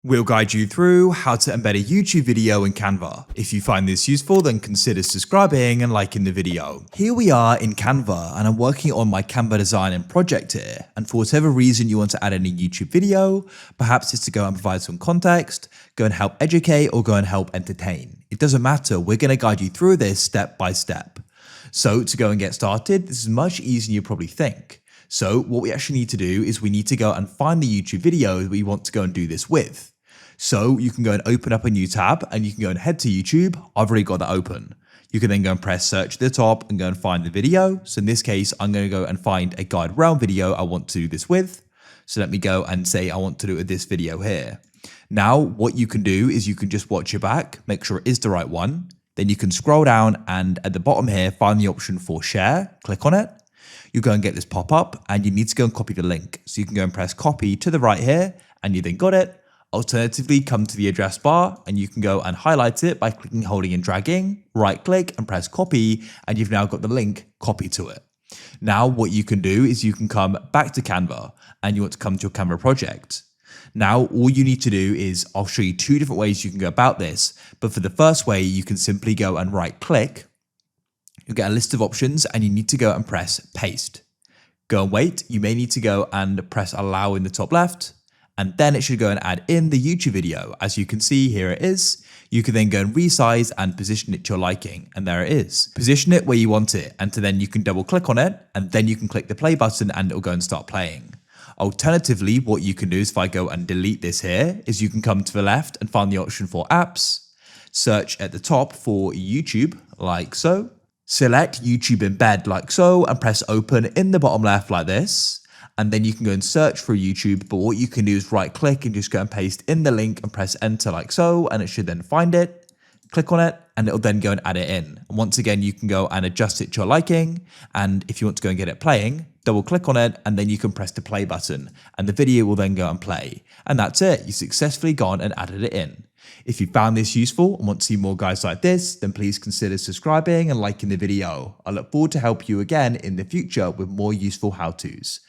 We'll guide you through how to embed a YouTube video in Canva. If you find this useful, then consider subscribing and liking the video. Here we are in Canva and I'm working on my Canva design and project here. And for whatever reason you want to add in a YouTube video, perhaps it's to go and provide some context, go and help educate or go and help entertain. It doesn't matter, we're going to guide you through this step by step. So to go and get started, this is much easier than you probably think. So what we actually need to do is we need to go and find the YouTube video that we want to go and do this with. So you can go and open up a new tab and you can go and head to YouTube. I've already got that open. You can then go and press search at the top and go and find the video. So in this case, I'm going to go and find a GuideRealm video I want to do this with. So let me go and say I want to do it with this video here. Now, what you can do is you can just watch it back, make sure it is the right one. Then you can scroll down and at the bottom here, find the option for share, click on it. You go and get this pop up and you need to go and copy the link. So you can go and press copy to the right here and you then got it. Alternatively, come to the address bar and you can go and highlight it by clicking, holding and dragging, right click and press copy and you've now got the link copied to it. Now what you can do is you can come back to Canva and you want to come to your Canva project. Now all you need to do is I'll show you two different ways you can go about this, but for the first way you can simply go and right click. You'll get a list of options and you need to go and press paste. Go and wait. You may need to go and press allow in the top left. And then it should go and add in the YouTube video. As you can see, here it is. You can then go and resize and position it to your liking. And there it is. Position it where you want it. And then you can double click on it. And then you can click the play button and it'll go and start playing. Alternatively, what you can do is if I go and delete this here, is you can come to the left and find the option for apps. Search at the top for YouTube, like so. Select YouTube Embed like so and press open in the bottom left like this. And then you can go and search for YouTube, but what you can do is right click and just go and paste in the link and press enter like so, and it should then find it, click on it, and it'll then go and add it in. And once again, you can go and adjust it to your liking. And if you want to go and get it playing, double click on it, and then you can press the play button and the video will then go and play. And that's it. You successfully gone and added it in. If you found this useful and want to see more guides like this, then please consider subscribing and liking the video. I look forward to help you again in the future with more useful how-tos.